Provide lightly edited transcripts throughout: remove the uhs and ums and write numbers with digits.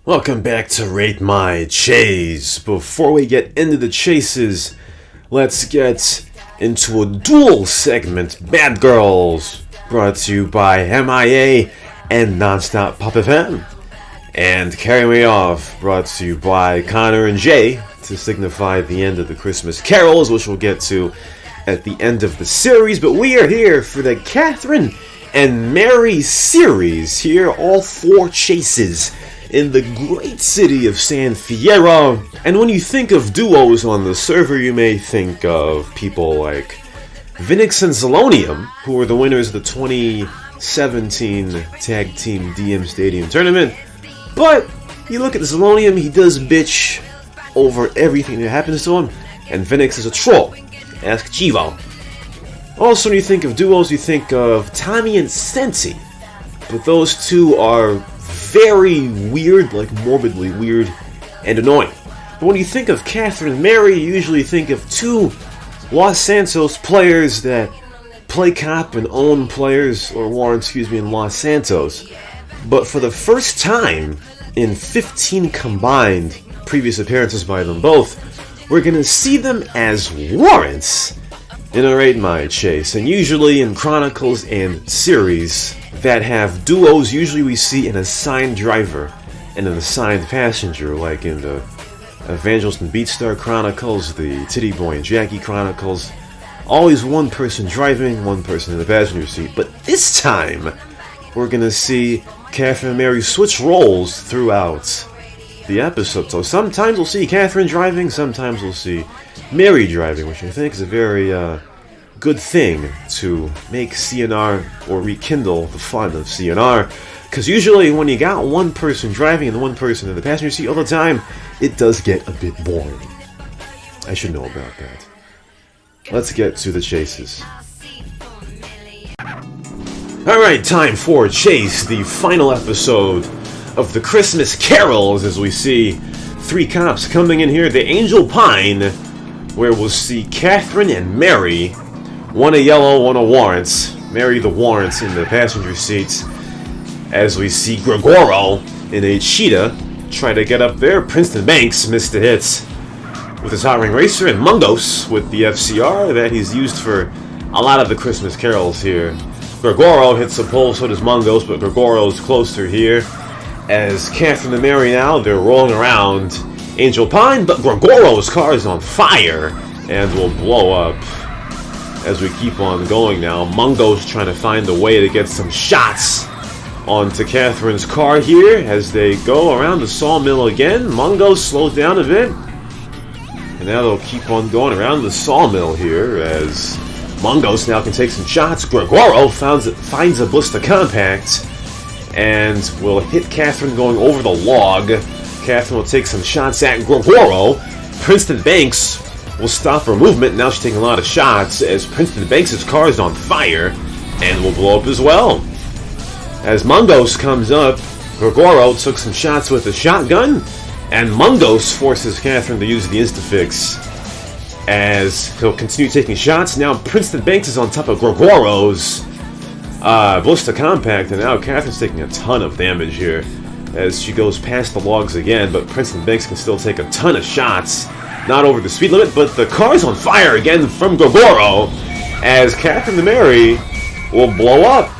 Welcome back to Rate My Chase. Before we get into the chases, let's get into a dual segment, Bad Girls, brought to you by M.I.A. and Nonstop Pop FM. And Carry Me Off, brought to you by Connor and Jay, to signify the end of the Christmas carols, which we'll get to at the end of the series. But we are here for the Catherine and Mary series. Here, all four chases in the great city of San Fierro. And when you think of duos on the server, you may think of people like Vinix and Zelonium, who were the winners of the 2017 Tag Team DM Stadium Tournament. But you look at Zelonium, he does bitch over everything that happens to him, and Vinix is a troll. Ask Chivo. Also, when you think of duos, you think of Tommy and Sensi. But those two are very weird, like morbidly weird and annoying. But when you think of Catherine and Mary, you usually think of two Los Santos players that play cop and own players, or warrants, in Los Santos. But for the first time in 15 combined previous appearances by them both, we're going to see them as warrants in a Rate My Chase. And usually in Chronicles and series that have duos, usually we see an assigned driver and an assigned passenger, like in the Evangelist and Beatstar Chronicles, the Titty Boy and Jackie Chronicles. Always one person driving, one person in the passenger seat. But this time, we're going to see Catherine and Mary switch roles throughout the episode. So sometimes we'll see Catherine driving, sometimes we'll see Mary driving, which I think is a very good thing to make CNR or rekindle the fun of CNR. Because usually when you got one person driving and one person in the passenger seat all the time, it does get a bit boring. I should know about that. Let's get to the chases. Alright, time for Chase, the final episode of the Christmas carols, as we see three cops coming in here. The Angel Pine, where we'll see Catherine and Mary, one a yellow, one a warrants. Mary the warrants in the passenger seats, as we see Gregoro in a cheetah try to get up there. Princeton Banks missed the hits with his hot ring racer, and Mungos with the FCR that he's used for a lot of the Christmas carols here. Gregoro hits a pole, so does Mungos, but Gregoro's closer here. As Catherine and Mary now, they're rolling around Angel Pine, but Gregoro's car is on fire and will blow up as we keep on going now. Mungo's trying to find a way to get some shots onto Catherine's car here as they go around the sawmill again. Mungo slows down a bit, and now they'll keep on going around the sawmill here as Mungos now can take some shots. Gregoro finds a blister compact and will hit Catherine going over the log. Catherine will take some shots at Gregoro. Princeton Banks will stop her movement. Now she's taking a lot of shots as Princeton Banks' car is on fire and will blow up as well. As Mungos comes up, Gregoro took some shots with a shotgun, and Mungos forces Catherine to use the Instafix as he'll continue taking shots. Now Princeton Banks is on top of Gregoro's blister compact, and now Catherine's taking a ton of damage here as she goes past the logs again, but Princeton Banks can still take a ton of shots. Not over the speed limit, but the car's on fire again from Gregoro as Catherine and Mary will blow up.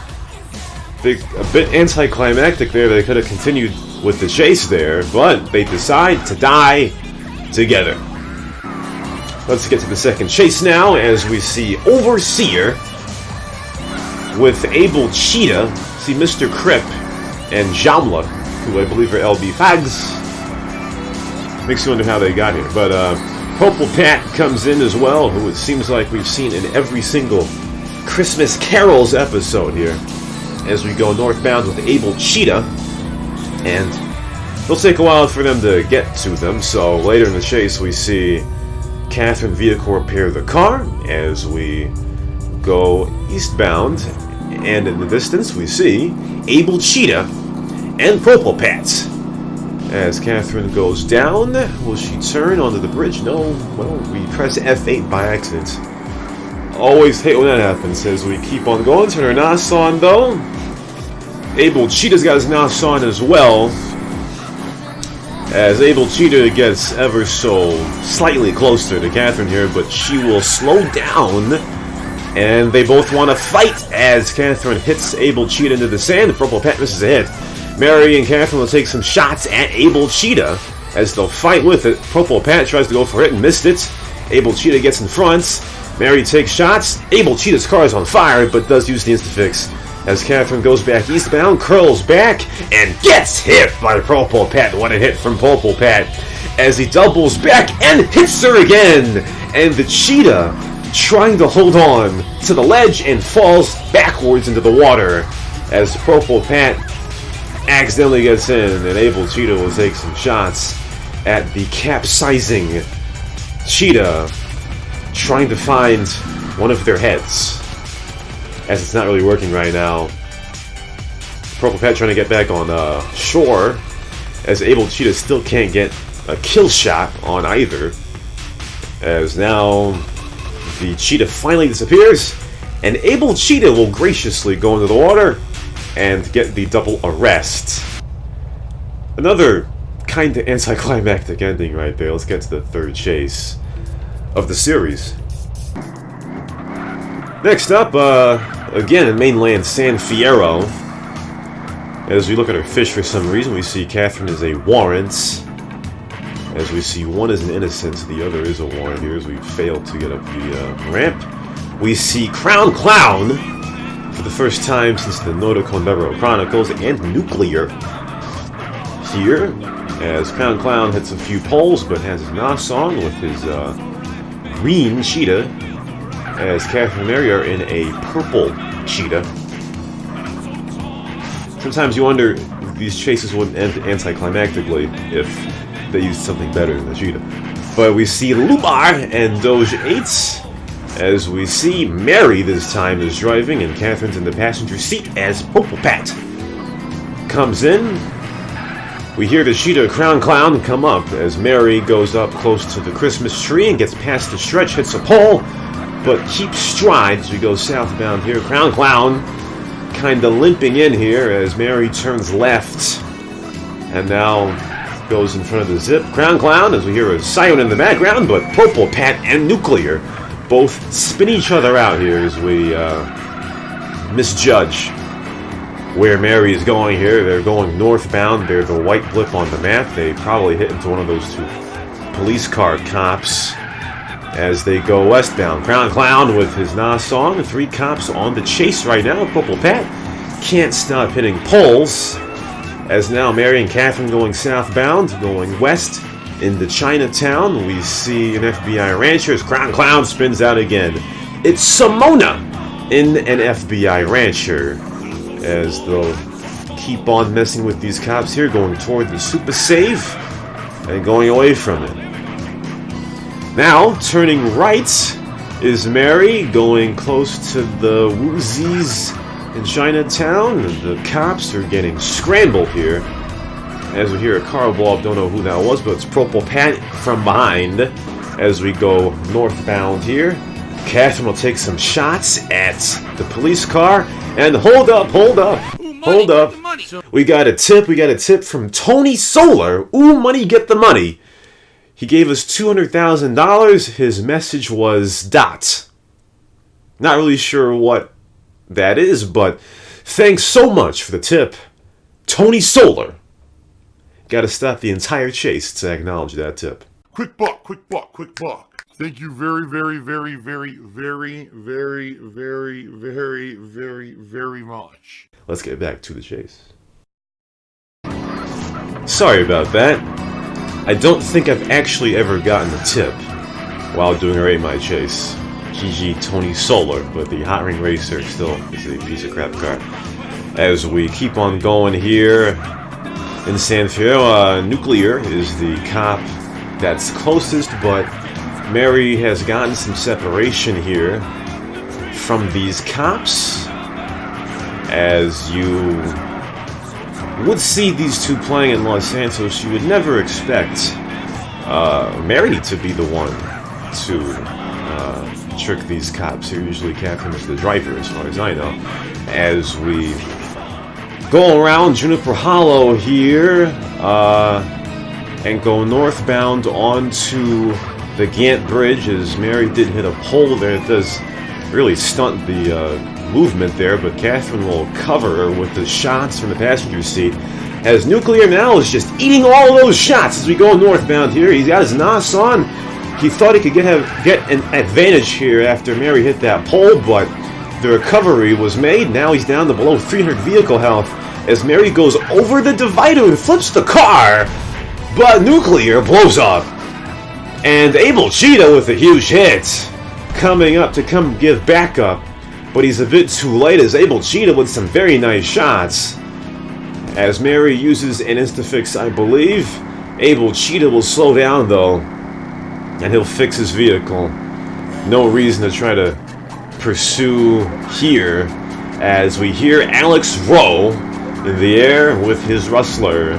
A bit anticlimactic there. They could have continued with the chase there, but they decide to die together. Let's get to the second chase now as we see Overseer with Abel Cheetah, see Mr. Crip and Jamla, who I believe are LB Fags. Makes you wonder how they got here. But Purple Pat comes in as well, who it seems like we've seen in every single Christmas Carols episode here, as we go northbound with Abel Cheetah. And it'll take a while for them to get to them, so later in the chase we see Catherine vehicle repair the car as we go eastbound, and in the distance we see Abel Cheetah and Purple Pat. As Catherine goes down, will she turn onto the bridge? No. Well, we press F8 by accident. Always hate when that happens as we keep on going. Turn our NOS on though. Abel Cheetah's got his NOS on as well. as Able Cheetah gets ever so slightly closer to Catherine here, but she will slow down, and they both want to fight as Catherine hits Able Cheetah into the sand. The Purple Pat misses a hit. Mary and Catherine will take some shots at Able Cheetah as they'll fight with it. Purple Pat tries to go for it and missed it. Able Cheetah gets in front. Mary takes shots. Able Cheetah's car is on fire, but does use the Instafix as Catherine goes back eastbound, curls back, and gets hit by Purple Pat. What a hit from Purple Pat as he doubles back and hits her again. And the Cheetah trying to hold on to the ledge and falls backwards into the water as Purple Pat accidentally gets in, and Able Cheetah will take some shots at the capsizing Cheetah, trying to find one of their heads, as it's not really working right now. Purple Pat trying to get back on shore, as Able Cheetah still can't get a kill shot on either, as now the Cheetah finally disappears, and Able Cheetah will graciously go into the water and get the double arrest. Another kind of anticlimactic ending right there. Let's get to the third chase of the series. Next up, again in mainland San Fierro. As we look at our fish for some reason, we see Catherine is a warrant. As we see one is an innocent, the other is a warrant here as we failed to get up the ramp. We see Crown Clown for the first time since the Noda Condero Chronicles, and Nuclear here, as Crown Clown hits a few poles but has his NOS on with his green cheetah, as Catherine and Mary are in a purple cheetah. Sometimes you wonder if these chases wouldn't end anticlimactically if they used something better than the cheetah. But we see Lumar and Doge 8, as we see Mary this time is driving and Catherine's in the passenger seat as Purple Pat comes in. We hear the Cheetah Crown Clown come up as Mary goes up close to the Christmas tree and gets past the stretch, hits a pole, but keeps stride as we go southbound here. Crown Clown kinda limping in here as Mary turns left and now goes in front of the zip. Crown Clown, as we hear a siren in the background, but Purple Pat and Nuclear both spin each other out here as we misjudge where Mary is going here. They're going northbound. They're the white blip on the map. They probably hit into one of those two police car cops as they go westbound. Crown Clown with his NOS on. The three cops on the chase right now. Purple Pat can't stop hitting poles as now Mary and Catherine going southbound, going west into Chinatown. We see an FBI rancher as Crown Clown spins out again. It's Simona in an FBI rancher as they'll keep on messing with these cops here, going toward the super save and going away from it. Now, turning right is Mary, going close to the Woozies in Chinatown. The cops are getting scrambled here as we hear a car blow up. Don't know who that was, but it's Purple Pat from behind as we go northbound here. Catherine will take some shots at the police car, and hold up. We got a tip from Tony Solar. Ooh, money, get the money. He gave us $200,000. His message was dot. Not really sure what that is, but thanks so much for the tip, Tony Solar. Gotta stop the entire chase to acknowledge that tip. Quick buck. Thank you very, very, very, very, very, very, very, very, very, very much. Let's get back to the chase. Sorry about that. I don't think I've actually ever gotten a tip while doing a My chase. GG Tony Solar, but the Hot Ring Racer still is a piece of crap car. As we keep on going here in San Fierro, Nuclear is the cop that's closest, but Mary has gotten some separation here from these cops, as you would see these two playing in Los Santos. You would never expect Mary to be the one to trick these cops here. Usually Catherine is the driver, as far as I know. As we go around Juniper Hollow here, and go northbound onto the Gant Bridge, as Mary did hit a pole there. It does really stunt the movement there, but Catherine will cover her with the shots from the passenger seat, as Nuclear now is just eating all those shots as we go northbound here. He's got his NOS on. He thought he could get an advantage here after Mary hit that pole, but the recovery was made. Now he's down to below 300 vehicle health as Mary goes over the divider and flips the car, but Nuclear blows up. And Abel Cheetah with a huge hit, coming up to come give backup, but he's a bit too late as Abel Cheetah with some very nice shots. As Mary uses an Instafix, I believe, Abel Cheetah will slow down though, and he'll fix his vehicle. No reason to try to pursue here, as we hear Alex Rowe in the air with his Rustler.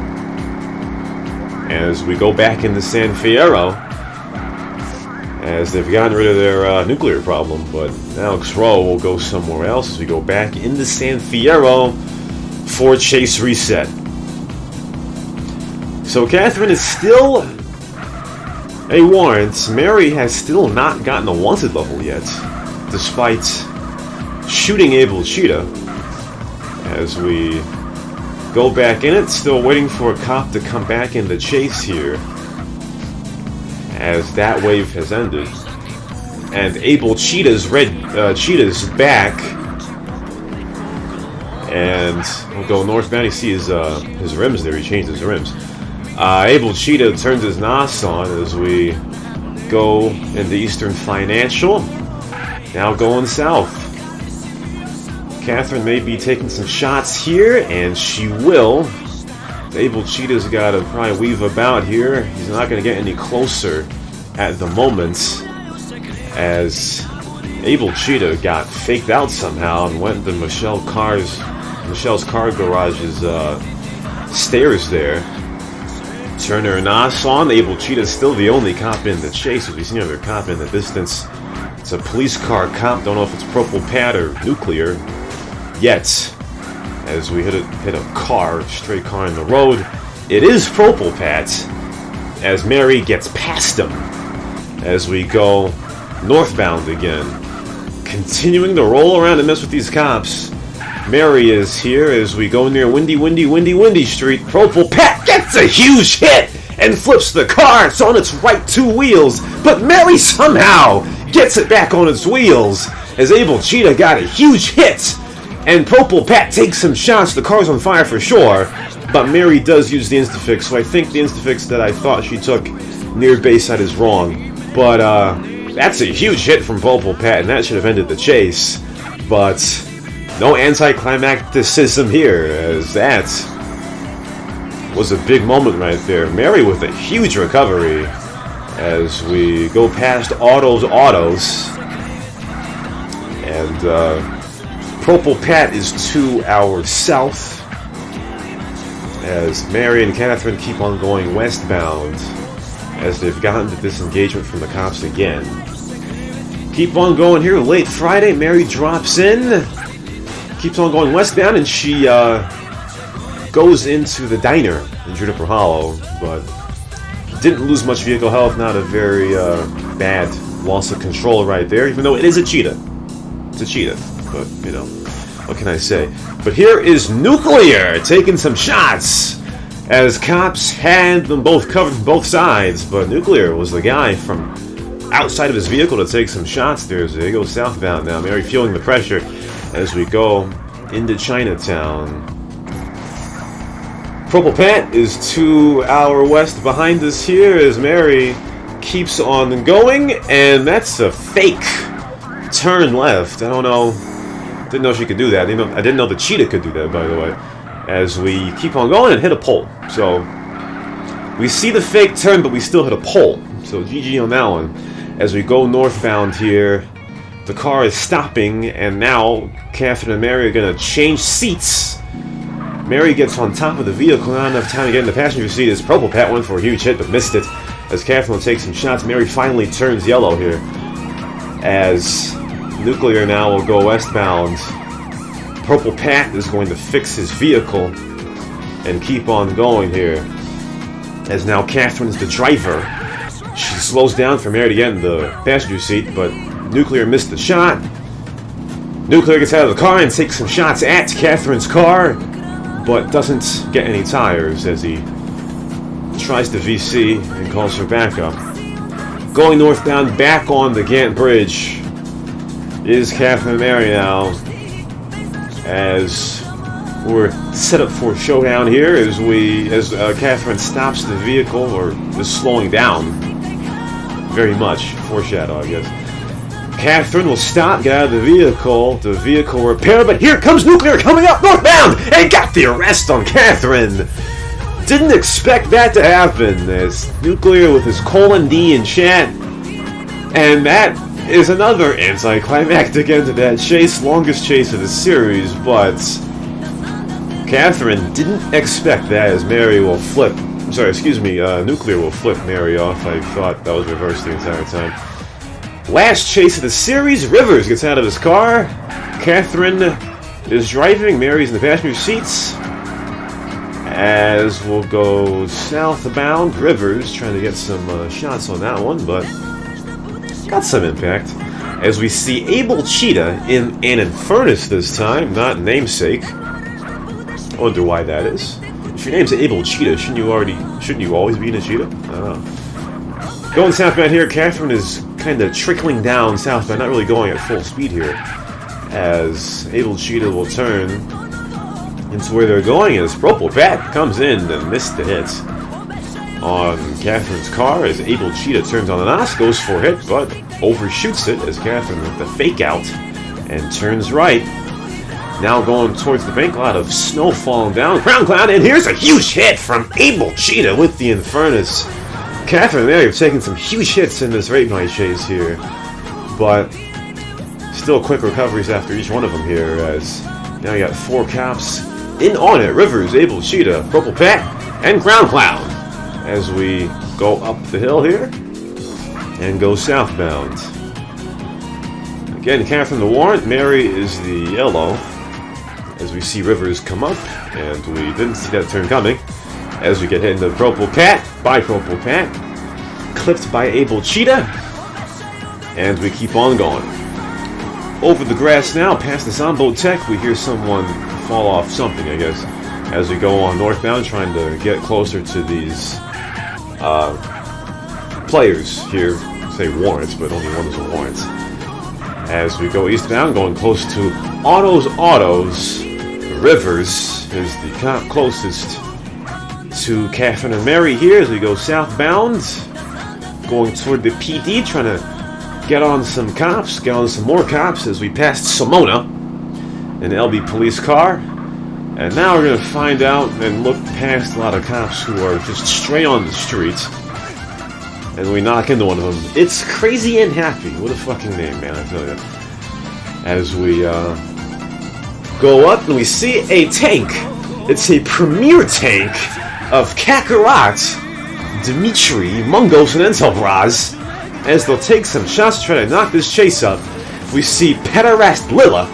As we go back into San Fierro, as they've gotten rid of their nuclear problem, but Alex Rowe will go somewhere else as we go back into San Fierro for Chase Reset. So Catherine is still a warrant. Mary has still not gotten a wanted level yet, despite shooting Abel Cheetah. As we go back in it, still waiting for a cop to come back in the chase here, as that wave has ended. And Abel Cheetah's Cheetah's back, and we'll go northbound. You see his rims there. He changed his rims. Abel Cheetah turns his NOS on as we go into Eastern Financial. Now going south. Catherine may be taking some shots here, and she will. Abel Cheetah's got to probably weave about here. He's not going to get any closer at the moment, as Abel Cheetah got faked out somehow and went to Michelle's car garage's stairs there. Turn her NOS on. Abel Cheetah's still the only cop in the chase. If you see another cop in the distance, it's a police car cop. Don't know if it's Purple Pat or Nuclear yet, as we hit a car, stray car in the road. It is Purple Pat, as Mary gets past him as we go northbound again. Continuing to roll around and mess with these cops. Mary is here as we go near Windy Street. Purple Pat gets a huge hit and flips the car. It's on its right two wheels, but Mary somehow gets it back on its wheels as Abel Cheetah got a huge hit. And Purple Pat takes some shots. The car's on fire for sure, but Mary does use the Instafix, so I think the Instafix that I thought she took near Bayside is wrong. But that's a huge hit from Purple Pat, and that should have ended the chase. But no anticlimacticism here, as that was a big moment right there. Mary with a huge recovery as we go past Autos, and Purple Pat is to our south, as Mary and Catherine keep on going westbound as they've gotten the disengagement from the cops again. Keep on going here. Late Friday, Mary drops in, keeps on going westbound, and she goes into the diner in Juniper Hollow, but didn't lose much vehicle health. Not a very bad loss of control right there, even though it is a cheetah. It's a cheetah, but you know, what can I say? But here is Nuclear taking some shots as cops had them both covered from both sides, but Nuclear was the guy from outside of his vehicle to take some shots there. So they go southbound now. Mary feeling the pressure as we go into Chinatown. Purple Pat is to our west behind us here as Mary keeps on going, and that's a fake turn left. I don't know. Didn't know she could do that. I didn't know the cheetah could do that, by the way. As we keep on going and hit a pole. So we see the fake turn, but we still hit a pole. So GG on that one. As we go northbound here, the car is stopping, and now Catherine and Mary are going to change seats. Mary gets on top of the vehicle, not enough time to get in the passenger seat as Purple Pat went for a huge hit, but missed it. As Catherine will take some shots, Mary finally turns yellow here. As Nuclear now will go westbound. Purple Pat is going to fix his vehicle and keep on going here. as now Catherine's the driver. She slows down for Mary to get in the passenger seat, but Nuclear missed the shot. Nuclear gets out of the car and takes some shots at Catherine's car, but doesn't get any tires as he tries to VC and calls for backup. Going northbound back on the Gant Bridge is Catherine and Mary now, as we're set up for a showdown here as Catherine stops the vehicle, or is slowing down very much. Foreshadow, I guess. Catherine will stop, get out of the vehicle repair, but here comes Nuclear coming up northbound and got the arrest on Catherine. Didn't expect that to happen, as Nuclear with his :D in chat, and that is another anticlimactic end to that chase, longest chase of the series, but Catherine didn't expect that, as Nuclear will flip Mary off. I thought that was reversed the entire time. Last chase of the series, Rivers gets out of his car. Catherine is driving, Mary's in the passenger seats. As we'll go southbound, Rivers trying to get some shots on that one, but got some impact. As we see Able Cheetah in an Infernus this time, not Namesake. I wonder why that is. If your name's Able Cheetah, shouldn't you always be in a cheetah? I don't know. Going southbound here, Catherine is kind of trickling down southbound, not really going at full speed here, as Able Cheetah will turn into where they're going, as Propel Pat comes in and missed the hit on Catherine's car, as Able Cheetah turns on the NOS, goes for a hit, but overshoots it as Catherine with the fake out and turns right. Now going towards the bank, a lot of snow falling down, Crown Cloud, and here's a huge hit from Able Cheetah with the Infernus. Catherine and Mary have taken some huge hits in this rape night chase here, but still quick recoveries after each one of them here, as now you got 4 cops in on it. Rivers, Able Cheetah, Purple Pat, and Ground Cloud, as we go up the hill here and go southbound. Again, Catherine the warrant, Mary is the yellow, as we see Rivers come up, and we didn't see that turn coming, as we get hit into Purple Pat, by Purple Pat, clipped by Able Cheetah, and we keep on going. Over the grass now, past the Zombo Tech, we hear someone fall off something, I guess, as we go on northbound, trying to get closer to these players here. Say warrants, but only one is a warrant. As we go eastbound, going close to Autos, Rivers is the cop closest to Catherine and Mary here, as we go southbound, going toward the PD, trying to get on some more cops, as we pass Simona, an LB police car. And now we're going to find out and look past a lot of cops who are just straight on the street, and we knock into one of them. It's Crazy and Happy. What a fucking name, man, I tell you. As we go up and we see a tank. It's a premier tank of Kakarot, Dimitri, Mungos, and Entelbraz, as they'll take some shots to try to knock this chase up. We see Pederast Lilla,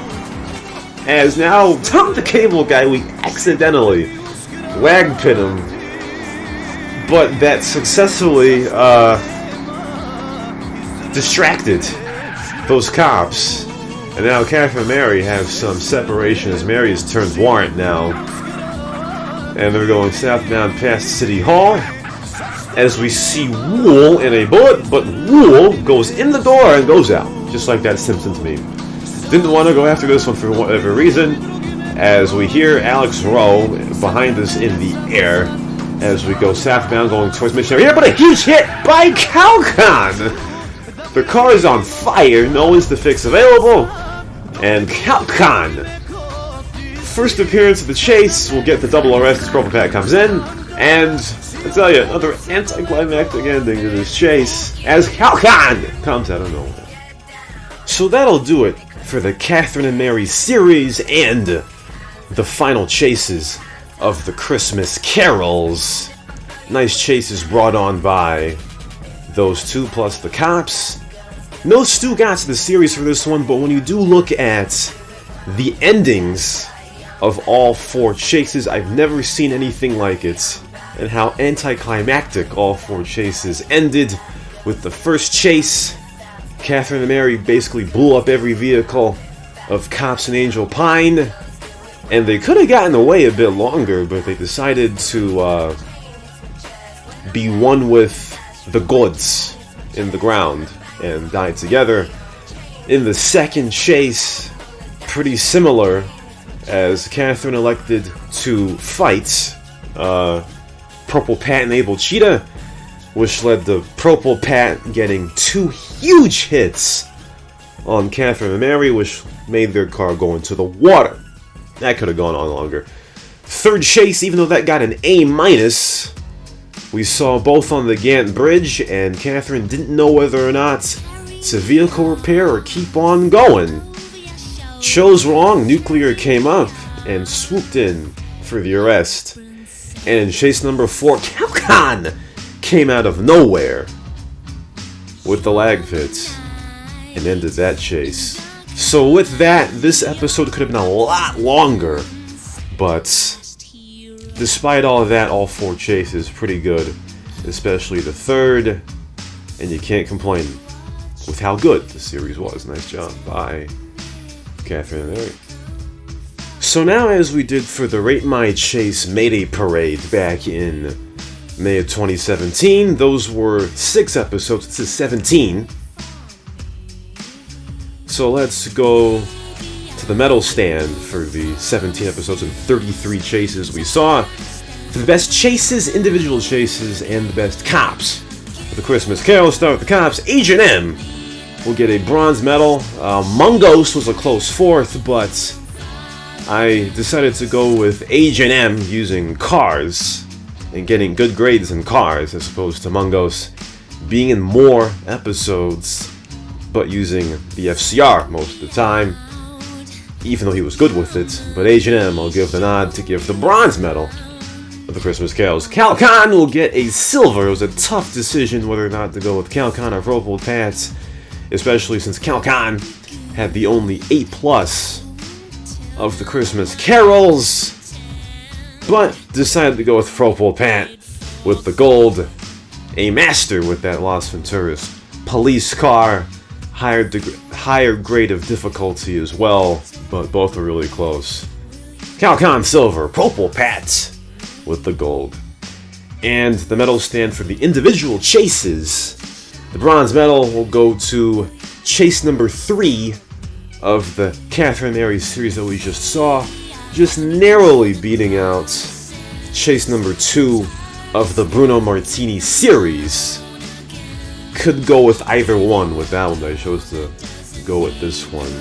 as now Tom the Cable Guy, we accidentally lag pit him, but that successfully distracted those cops. And now Catherine and Mary have some separation, as Mary has turned warrant now. And they're going southbound past City Hall, as we see Wool in a bullet, but Wool goes in the door and goes out, just like that Simpsons meme. Didn't want to go after this one for whatever reason, as we hear Alex Rowe behind us in the air, as we go southbound going towards Missionary here, but a huge hit by Calcon! The car is on fire, no Instafix available, and Calcon, first appearance of the chase, will get the double arrest as Purple Pat comes in, and I tell you, another anticlimactic ending to this chase, as Calcon comes out of nowhere. So that'll do it for the Catherine and Mary series and the final chases of the Christmas carols. Nice chases brought on by those two plus the cops. No Stugatz the series for this one, but when you do look at the endings of all 4 chases, I've never seen anything like it. and how anticlimactic all 4 chases ended. With the first chase, Catherine and Mary basically blew up every vehicle of cops in Angel Pine, and they could have gotten away a bit longer, but they decided to be one with the gods in the ground and died together. In the second chase, pretty similar, as Catherine elected to fight Purple Pat and Able Cheetah, which led to Purple Pat getting 2 huge hits on Catherine and Mary, which made their car go into the water. That could have gone on longer. Third chase, even though that got an A-, we saw both on the Gant Bridge, and Catherine didn't know whether or not to vehicle repair or keep on going. Chose wrong, Nuclear came up and swooped in for the arrest. And in chase number 4, Calcon came out of nowhere with the lag pit and ended that chase. So with that, this episode could have been a lot longer, but despite all of that, all 4 chases pretty good, especially the third, and you can't complain with how good the series was. Nice job by Catherine and Mary. So now, as we did for the Rate My Chase Mayday Parade back in May of 2017, those were 6 episodes to 17. So let's go to the medal stand for the 17 episodes and 33 chases we saw. For the best chases, individual chases, and the best cops. For the Christmas Carol, start with the cops. Agent M will get a bronze medal. Mungos was a close 4th, but I decided to go with Agent M using cars and getting good grades in cars, as opposed to Mungos being in more episodes but using the FCR most of the time, even though he was good with it. But Agent M, I'll give the nod to give the bronze medal of the Christmas Carols. Calcon will get a silver. It was a tough decision whether or not to go with Calcon or Purple Pat, especially since Calcon had the only A+ of the Christmas Carols, but decided to go with Purple Pat with the gold. A master with that Las Venturas police car, higher grade of difficulty as well, but both are really close. Calcon silver, Purple Pat with the gold. And the medals stand for the individual chases. The bronze medal will go to chase number 3 of the Catherine and Mary series that we just saw, just narrowly beating out chase number 2 of the Bruno Martini series. Could go with either one with that one, but I chose to go with this one.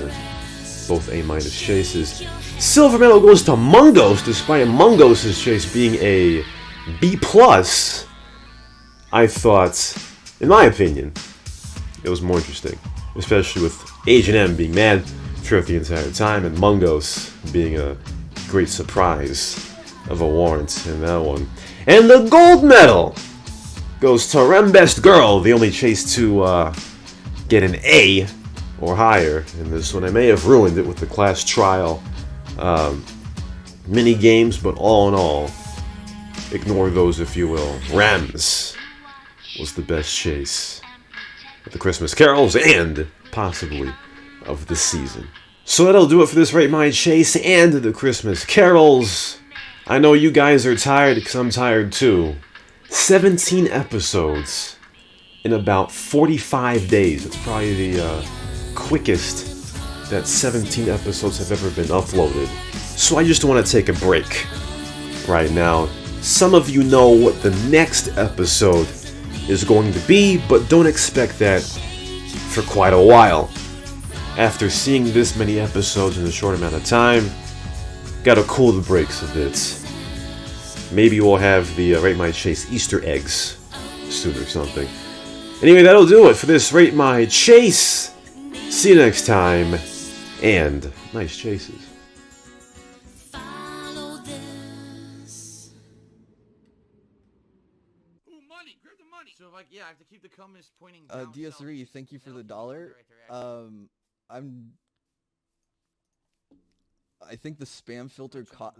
Both A- chases. Silver medal goes to Mungos, despite Mungos' chase being a B+. I thought, in my opinion, it was more interesting, especially with Agent M being mad throughout the entire time, and Mungos being a great surprise of a warrant in that one. And the gold medal goes to Rembest Girl, the only chase to get an A or higher in this one. I may have ruined it with the class trial mini games, but all in all, ignore those if you will. Rems was the best chase of the Christmas Carols and possibly of the season. So that'll do it for this Rate My Chase and the Christmas Carols. I know you guys are tired because I'm tired too. 17 episodes in about 45 days. It's probably the quickest that 17 episodes have ever been uploaded. So I just want to take a break right now. Some of you know what the next episode is going to be, but don't expect that for quite a while. After seeing this many episodes in a short amount of time, gotta cool the brakes a bit. Maybe we'll have the Rate My Chase Easter eggs soon or something. Anyway, that'll do it for this Rate My Chase. See you next time, and nice chases. So like, yeah, I have to keep the compass pointing down. DS3, thank you for the $1. I think the spam filter caught